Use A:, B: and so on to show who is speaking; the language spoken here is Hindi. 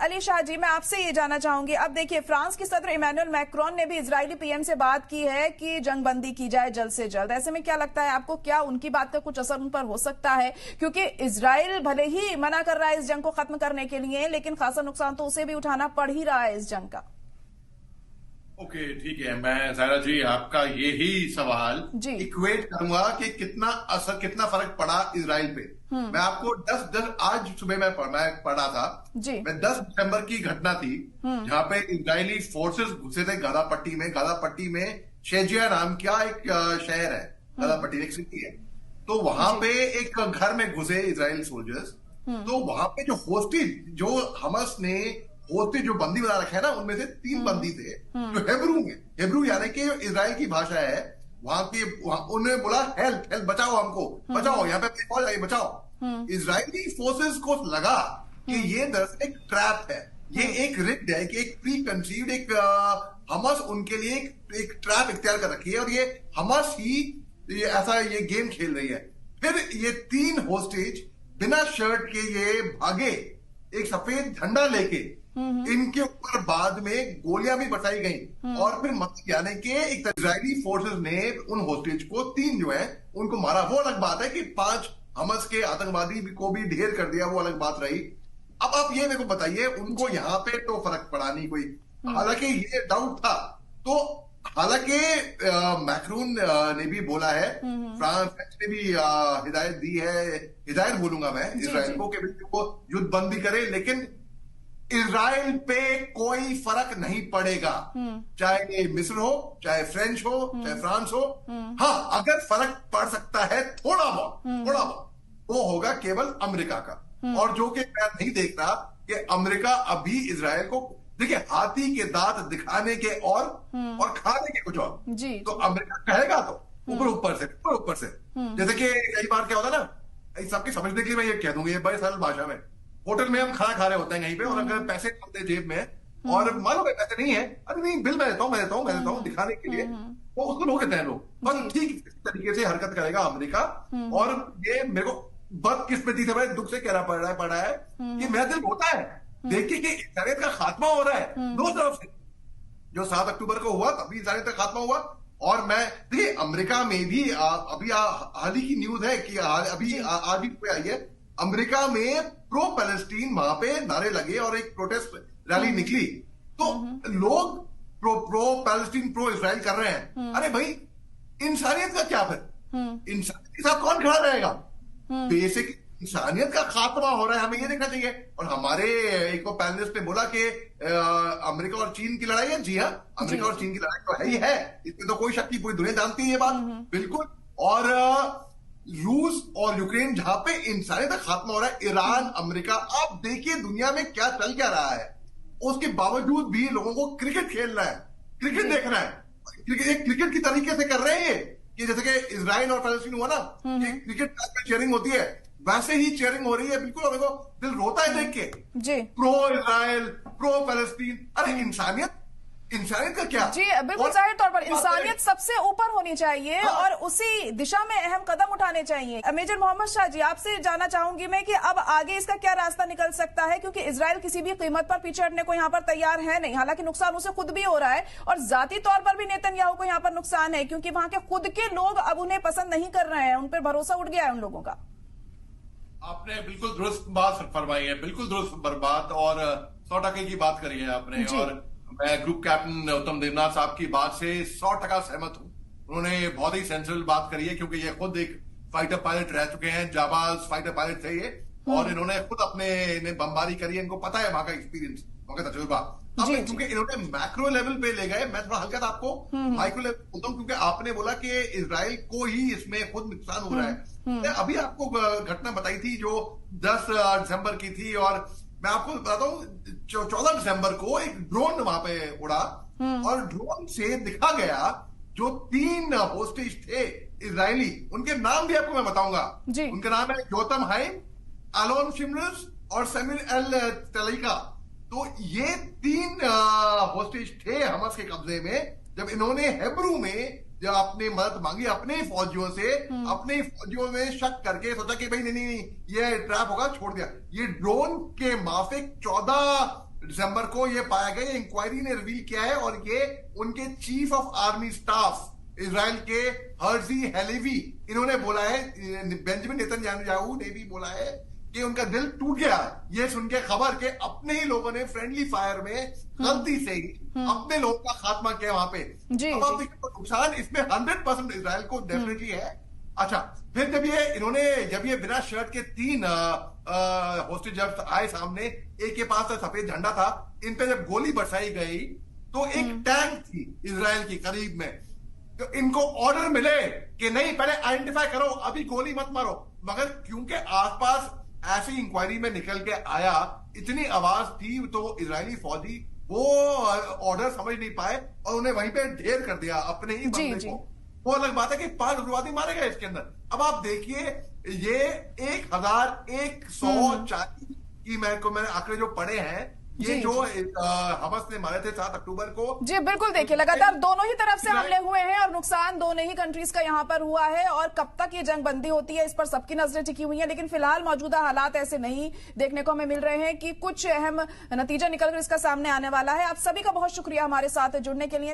A: अली शाह जी, मैं आपसे ये जानना चाहूंगी, अब देखिए फ्रांस के सदर इमैनुअल मैक्रोन ने भी इजरायली पीएम से बात की है कि जंग बंदी की जाए जल्द से जल्द। ऐसे में क्या लगता है आपको, क्या उनकी बात का कुछ असर उन पर हो सकता है? क्योंकि इजराइल भले ही मना कर रहा है इस जंग को खत्म करने के लिए, लेकिन खासा नुकसान तो उसे भी उठाना पड़ ही रहा है इस जंग का।
B: ओके, ठीक है। मैं जायरा जी आपका यही सवाल इक्वेट करूंगा कि कितना असर, कितना फर्क पड़ा इजराइल पे। मैं आपको 10 आज सुबह मैं पढ़ा था, मैं 10 दिसंबर की घटना थी जहां पे इजरायली फोर्सेस घुसे थे गाजा पट्टी में। गाजा पट्टी में शेजिया नाम का एक शहर है, गाजा पट्टी एक सिटी है। तो वहां पे एक घर में घुसे इजरायली सोल्जर्स। तो वहां पे जो होस्टेज, जो हमास ने होस्टेज जो बंदी बना रखा है ना, उनमें से 3 बंदी थे जो हेब्रू यानी कि इजराइल की भाषा है वहां की। उन्होंने बोला हेल्प हेल्प, बचाओ हमको, बचाओ, यहाँ पे पहुंच जाइए, बचाओ। इजरायली फोर्सेस को लगा कि ये दरअसल एक ट्रैप है, ये एक रिग्ड है, कि एक प्री कंसीव्ड एक हमास उनके लिए एक ट्रैप इख्तियार कर रखी है और ये हमास ही ऐसा ये गेम खेल रही है। फिर ये 3 होस्टेज बिना शर्ट के ये भागे, एक सफेद झंडा लेके। इनके ऊपर बाद में गोलियां भी बरसाई गई और फिर यानी कि एक इजरायली फोर्सेस ने उन होस्टेज को 3 जो है उनको मारा। वो अलग बात है कि 5 हमास के आतंकवादी को भी ढेर कर दिया, वो अलग बात रही। अब आप ये मेरे को बताइए, उनको यहाँ पे तो फर्क पड़ा नहीं कोई, हालांकि ये डाउट था। तो हालांकि मैक्रोन ने भी बोला है, फ्रांस ने भी हिदायत दी है, हिदायत बोलूंगा मैं इजराइल को कि वो युद्ध बंदी करे, लेकिन इजराइल पे कोई फर्क नहीं पड़ेगा, चाहे मिस्र हो, चाहे फ्रेंच हो, चाहे फ्रांस हो। हाँ, अगर फर्क पड़ सकता है थोड़ा बहुत, वो होगा केवल अमेरिका का। और जो कि मैं नहीं देख रहा कि अमेरिका अभी इजराइल को, देखिए, हाथी के दांत दिखाने के और खाने के कुछ और। तो अमेरिका कहेगा तो ऊपर से जैसे कि कई बार क्या होता है ना, सबके समझने के लिए मैं ये कह दूंगा, ये बड़े सरल भाषा में, होटल में हम खाना खा रहे होते हैं कहीं पे, और अगर पैसे होते जेब में और मालूम है पैसे नहीं है, अरे नहीं बिल मैं देता हूँ दिखाने के लिए, वो उसको लोग कहते हैं लोग। और ठीक इस तरीके से हरकत करेगा अमेरिका। और ये मेरे को बदकिस्मती से, बड़े दुख से कहना पड़ा है कि मेरा दिल होता है देख के कि इंसानियत का खात्मा हो रहा है दो तरफ से। जो 7 अक्टूबर को हुआ तभी इंसानियत का खात्मा हुआ। और मैं देखिए, अमेरिका में भी अभी हाल ही की न्यूज है कि अभी आज भी आई है, अमेरिका में प्रो पैलेस्टीन वहां पे नारे लगे और एक प्रोटेस्ट रैली निकली। तो लोग प्रो पैलेस्टीन, प्रो इजराइल कर रहे हैं। अरे भाई, इंसानियत का क्या फिर? इंसानियत के साथ कौन खड़ा रहेगा? बेसिक इंसानियत का खात्मा हो रहा है, हमें ये देखना चाहिए। और हमारे एक पैनलिस्ट ने बोला कि अमेरिका और चीन की लड़ाई है। जी हाँ, अमेरिका और चीन की लड़ाई तो है ही है, इसमें तो कोई शक नहीं, पूरी दुनिया जानती है ये बात, बिल्कुल। और रूस और यूक्रेन जहां पे इंसानियत का खात्मा हो रहा है, ईरान, अमेरिका, आप देखिए दुनिया में क्या चल क्या रहा है। उसके बावजूद भी लोगों को क्रिकेट खेलना है, क्रिकेट देखना है, क्रिकेट की तरीके से कर रहे हैं कि जैसे कि इजराइल और फलस्तीन हुआ ना, क्रिकेट चेयरिंग होती है, वैसे ही चेयरिंग हो रही है। बिल्कुल, मेरे को दिल रोता है देख के, प्रो इजराइल, प्रो फलस्तीन। अरे इंसानियत का क्या?
A: जी बिल्कुल, जाहिर तौर पर इंसानियत सबसे ऊपर होनी चाहिए। और उसी दिशा में अहम कदम उठाने चाहिए। मेजर मोहम्मद शाह जी, आपसे जानना चाहूंगी मैं कि अब आगे इसका क्या रास्ता निकल सकता है, क्योंकि इजराइल किसी भी कीमत पर पीछे हटने को यहाँ पर तैयार है नहीं। हालांकि नुकसान उसे खुद भी हो रहा है और जाती तौर पर भी नेतन्याहू को यहाँ पर नुकसान है, क्योंकि वहां के खुद के लोग अब उन्हें पसंद नहीं कर रहे हैं, उन पर भरोसा उठ गया है उन लोगों का।
B: आपने बिल्कुल दुरुस्त बात फरमाई है, बिल्कुल दुरुस्त बात, और 100% की बात करी है आपने। और मैं ग्रुप कैप्टन उत्तम देवनाथ साहब की बात से 100% सहमत हूं। उन्होंने बहुत ही सेंसिबल बात करी है, क्योंकि ये खुद एक फाइटर पायलट रह चुके हैं, जाबाज फाइटर पायलट थे ये, और इन्होंने खुद अपने बमबारी करी है, इनको पता है वहां का एक्सपीरियंस, वहां का तजुर्बा। अब क्योंकि इन्होंने मैक्रो लेवल पे ले गए, मैं थोड़ा हल्का था आपको माइक्रो लेवल बोलता हूं, क्योंकि आपने बोला कि इजराइल को ही इसमें खुद नुकसान हो रहा है। मैं अभी आपको घटना बताई थी जो 10 दिसंबर की थी, और मैं आपको बताता हूँ 14 दिसंबर को एक ड्रोन वहां पे उड़ा, और ड्रोन से दिखा गया जो 3 होस्टेज थे इजरायली, उनके नाम भी आपको मैं बताऊंगा। उनके नाम है योतम हाइम, अलोन शिमरस और समीर एल तलीका। तो ये 3 होस्टेज थे हमास के कब्जे में, जब इन्होंने हेब्रू में जब आपने मदद मांगी अपने फौजियों से, अपने फौजियों में शक करके सोचा कि भाई नहीं, ये ट्रैप होगा, छोड़ दिया। ये ड्रोन के माफिक 14 दिसंबर को ये पाया गया, इंक्वायरी ने रिवील किया है, और ये उनके chief of army staff Israel के हर्जी हेलेवी, इन्होंने बोला है, बेंजामिन नेतन्याहू ने भी बोला है कि उनका दिल टूट गया ये सुन के खबर के अपने ही लोगों ने फ्रेंडली फायर में गलती से ही अपने लोगों का खात्मा किया वहां पे। अब आप देखिए नुकसान इसमें 100% इजराइल को डेफिनेटली है। अच्छा, फिर जब ये बिना शर्ट के 3 होस्टेज जब आए सामने, एक के पास सफेद झंडा था, इन पे जब गोली बरसाई गई तो एक टैंक थी इजराइल की करीब में, तो इनको ऑर्डर मिले कि नहीं पहले आइडेंटिफाई करो, अभी गोली मत मारो, मगर क्योंकि आसपास ऐसी इंक्वायरी में निकल के आया, इतनी आवाज थी, तो इजरायली फौजी वो ऑर्डर समझ नहीं पाए और उन्हें वहीं पे ढेर कर दिया अपने ही बंदे को। वो अलग बात है कि 5 उग्रवादी मारे गए इसके अंदर। अब आप देखिए ये 1140 की मैंने आंकड़े जो पढ़े हैं, ये जो हमास ने मारे थे 7 अक्टूबर को।
A: जी बिल्कुल, देखिए लगातार दोनों ही तरफ से हमले हुए हैं और नुकसान दोनों ही कंट्रीज का यहां पर हुआ है, और कब तक ये जंग बंदी होती है इस पर सबकी नजरें टिकी हुई हैं। लेकिन फिलहाल मौजूदा हालात ऐसे नहीं देखने को हमें मिल रहे हैं कि कुछ अहम नतीजा निकलकर इसका सामने आने वाला है। आप सभी का बहुत शुक्रिया हमारे साथ जुड़ने के लिए।